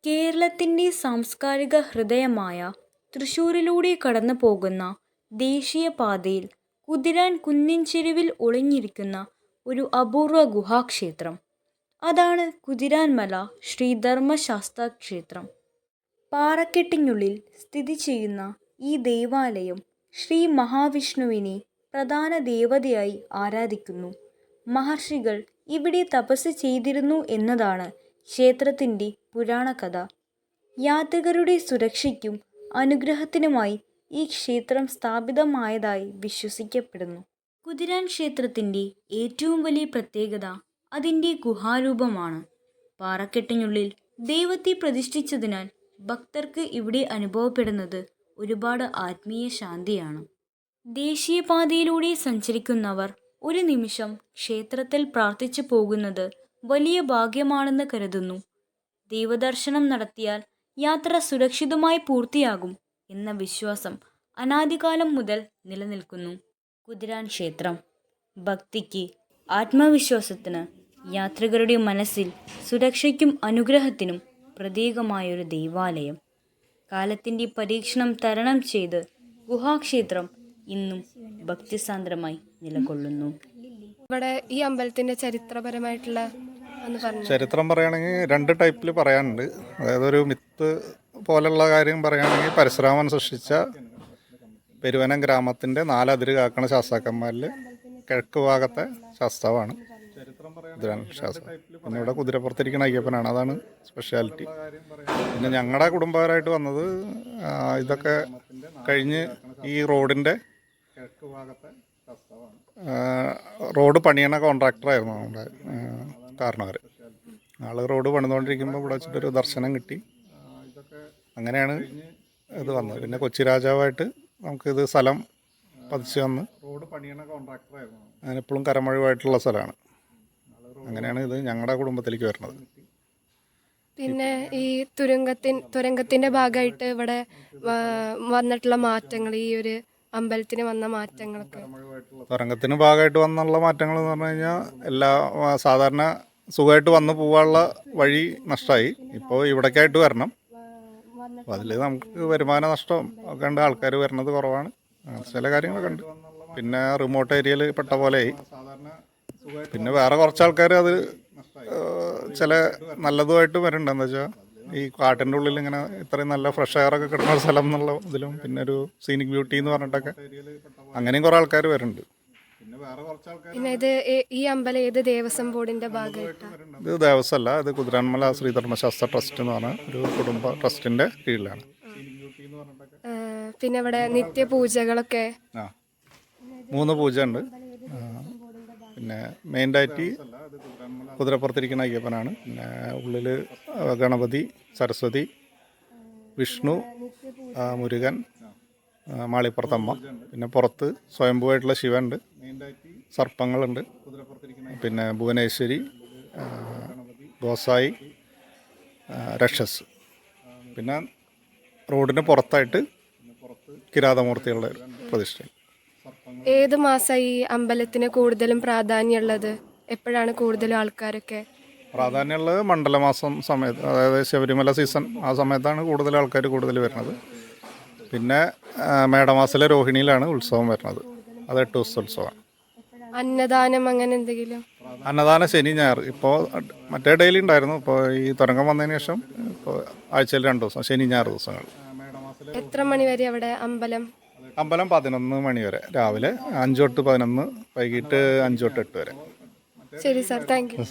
കേരളത്തിൻ്റെ സാംസ്കാരിക ഹൃദയമായ തൃശ്ശൂരിലൂടെ കടന്നുപോകുന്ന ദേശീയപാതയിൽ കുതിരാൻ കുന്നിൻ ചെരുവിൽ ഒളിഞ്ഞിരിക്കുന്ന ഒരു അപൂർവ ഗുഹാക്ഷേത്രം. അതാണ് കുതിരാൻമല ശ്രീ ധർമ്മശാസ്താ ക്ഷേത്രം. പാറക്കെട്ടിനുള്ളിൽ സ്ഥിതി ചെയ്യുന്ന ഈ ദേവാലയം ശ്രീ മഹാവിഷ്ണുവിനെ പ്രധാന ദേവതയായി ആരാധിക്കുന്നു. മഹർഷികൾ ഇവിടെ തപസ് ചെയ്തിരുന്നു എന്നതാണ് ക്ഷേത്രത്തിൻ്റെ പുരാണകഥ. യാത്രികരുടെ സുരക്ഷയ്ക്കും അനുഗ്രഹത്തിനുമായി ഈ ക്ഷേത്രം സ്ഥാപിതമായതായി വിശ്വസിക്കപ്പെടുന്നു. കുതിരാൻ ക്ഷേത്രത്തിൻ്റെ ഏറ്റവും വലിയ പ്രത്യേകത അതിൻ്റെ ഗുഹാരൂപമാണ്. പാറക്കെട്ടിനുള്ളിൽ ദൈവത്തെ പ്രതിഷ്ഠിച്ചതിനാൽ ഭക്തർക്ക് ഇവിടെ അനുഭവപ്പെടുന്നത് ഒരുപാട് ആത്മീയ ശാന്തിയാണ്. ദേശീയപാതയിലൂടെ സഞ്ചരിക്കുന്നവർ ഒരു നിമിഷം ക്ഷേത്രത്തിൽ പ്രാർത്ഥിച്ചു പോകുന്നത് വലിയ ഭാഗ്യമാണെന്ന് കരുതുന്നു. ദൈവദർശനം നടത്തിയാൽ യാത്ര സുരക്ഷിതമായി പൂർത്തിയാകും എന്ന വിശ്വാസം അനാദികാലം മുതൽ നിലനിൽക്കുന്നു. കുതിരാൻ ക്ഷേത്രം ഭക്തിക്ക്, ആത്മവിശ്വാസത്തിന്, യാത്രികരുടെ മനസ്സിൽ സുരക്ഷയ്ക്കും അനുഗ്രഹത്തിനും പ്രതീകമായൊരു ദേവാലയം. കാലത്തിൻ്റെ പരീക്ഷണം തരണം ചെയ്ത് ഗുഹാക്ഷേത്രം ഇന്നും ഭക്തിസാന്ദ്രമായി നിലകൊള്ളുന്നു. ഇവിടെ ഈ അമ്പലത്തിന്റെ ചരിത്രപരമായിട്ടുള്ള ചരിത്രം പറയുകയാണെങ്കിൽ രണ്ട് ടൈപ്പിൽ പറയാനുണ്ട്. അതായത് ഒരു മിത്ത് പോലുള്ള കാര്യം പറയുകയാണെങ്കിൽ പരശുരാമൻ സൃഷ്ടിച്ച പെരുവനം ഗ്രാമത്തിൻ്റെ 4 അതിര് കാക്കണ ശാസ്താക്കന്മാരിൽ കിഴക്ക് ഭാഗത്തെ ശാസ്താവാണ് കുതിരാൻ ശാസ്ത്ര. പിന്നെ ഇവിടെ കുതിരപ്പുറത്തിരിക്കുന്ന അയ്യപ്പനാണ്, അതാണ് സ്പെഷ്യാലിറ്റി. പിന്നെ ഞങ്ങളുടെ കുടുംബപരമായിട്ട് വന്നത് ഇതൊക്കെ കഴിഞ്ഞ് ഈ റോഡിൻ്റെ റോഡ് പണിയണ കോൺട്രാക്ടറായിരുന്നു നമ്മുടെ കാരണവർ. ആൾ റോഡ് പണിതുകൊണ്ടിരിക്കുമ്പോൾ ഇവിടെ വെച്ചിട്ടൊരു ദർശനം കിട്ടി. അങ്ങനെയാണ് ഇത് വന്നത്. പിന്നെ കൊച്ചി രാജാവായിട്ട് നമുക്കിത് സ്ഥലം പതിച്ച് വന്ന് റോഡ് പണിയണ കോൺട്രാക്ടറായിരുന്നു. അതിനെപ്പോഴും കരമഴിവായിട്ടുള്ള സ്ഥലമാണ്. അങ്ങനെയാണ് ഇത് ഞങ്ങളുടെ കുടുംബത്തിലേക്ക് വരുന്നത്. പിന്നെ ഈ തുരങ്കത്തിൻ്റെ ഭാഗമായിട്ട് ഇവിടെ വന്നിട്ടുള്ള മാറ്റങ്ങൾ, ഈ ഒരു അമ്പലത്തിന് വന്ന മാറ്റങ്ങളൊക്കെ. തുരങ്കത്തിന് ഭാഗമായിട്ട് വന്നുള്ള മാറ്റങ്ങൾ എന്ന് പറഞ്ഞു കഴിഞ്ഞാൽ സാധാരണ സുഖമായിട്ട് വന്ന് പോകാനുള്ള വഴി നഷ്ടമായി. ഇപ്പോൾ ഇവിടേക്കായിട്ട് വരണം. അപ്പോൾ അതിൽ നമുക്ക് വരുമാന നഷ്ടം ഒക്കെ ഉണ്ട്. ആൾക്കാർ വരുന്നത് കുറവാണ്. ചില കാര്യങ്ങളൊക്കെ ഉണ്ട്. പിന്നെ റിമോട്ട് ഏരിയയിൽ പെട്ട പോലെയായി. പിന്നെ വേറെ കുറച്ച് ആൾക്കാർ അത് ചില നല്ലതുമായിട്ട് വരുന്നുണ്ട്. എന്താ വെച്ചാൽ ഈ കാട്ടിൻ്റെ ഉള്ളിൽ ഇങ്ങനെ ഇത്രയും നല്ല ഫ്രഷ് എയറൊക്കെ കിട്ടുന്ന ഒരു സ്ഥലം എന്നുള്ള ഇതിലും പിന്നെ ഒരു സീനിക് ബ്യൂട്ടി എന്ന് പറഞ്ഞിട്ടൊക്കെ അങ്ങനെയും കുറേ ആൾക്കാർ വരുന്നുണ്ട്. പിന്നെ ഇത് ഈ അമ്പലം ഏത് ദേവസ്വം ബോർഡിന്റെ ഭാഗമായിട്ടാണ്? ഇത് ദേവസ്വമല്ല, ഇത് കുതിരാൻമല ശ്രീ ധർമ്മശാസ്ത്ര ട്രസ്റ്റ് എന്ന് പറഞ്ഞ ഒരു കുടുംബ ട്രസ്റ്റിന്റെ കീഴിലാണ്. പിന്നെ ഇവിടെ നിത്യപൂജകളൊക്കെ 3 പൂജ ഉണ്ട്. പിന്നെ മെയിൻ ഡയറ്റി കുതിരപ്പുറത്തിരിക്കുന്ന അയ്യപ്പനാണ്. പിന്നെ ഉള്ളിൽ ഗണപതി, സരസ്വതി, വിഷ്ണു, മുരുകൻ, മാളിപ്പുറത്തമ്മ. പിന്നെ പുറത്ത് സ്വയംഭൂവായിട്ടുള്ള ശിവനുണ്ട്, സർപ്പങ്ങളുണ്ട്. പിന്നെ ഭുവനേശ്വരി, ഗോസായി, രക്ഷസ്. പിന്നെ റോഡിന് പുറത്തായിട്ട് കിരാതമൂർത്തികളുടെ പ്രതിഷ്ഠ. ഏത് മാസമായി ഈ അമ്പലത്തിന് കൂടുതലും പ്രാധാന്യമുള്ളത്? എപ്പോഴാണ് കൂടുതലും ആൾക്കാരൊക്കെ? പ്രാധാന്യമുള്ളത് മണ്ഡലമാസം സമയത്ത്, അതായത് ശബരിമല സീസൺ ആ സമയത്താണ് കൂടുതൽ ആൾക്കാർ വരുന്നത്. പിന്നെ മേടമാസത്തിലെ രോഹിണിയിലാണ് ഉത്സവം വരുന്നത്. അത് 8 ദിവസത്തെ ഉത്സവമാണ്. അന്നദാനം അങ്ങനെ എന്തെങ്കിലും? അന്നദാനം ശനി ഞായർ. ഇപ്പോൾ മറ്റേ ഡെയിലി ഉണ്ടായിരുന്നു. ഇപ്പോൾ ഈ തുരങ്കം വന്നതിന് ശേഷം ഇപ്പോൾ ആഴ്ചയിൽ 2 ദിവസം, ശനി ഞായർ ദിവസങ്ങൾ. എത്ര മണി വരെ അവിടെ അമ്പലം? 11 മണി വരെ, രാവിലെ 5 തൊട്ട് 11, വൈകിട്ട് 5 തൊട്ട് 8 വരെ. ശരി സാർ, താങ്ക് യു.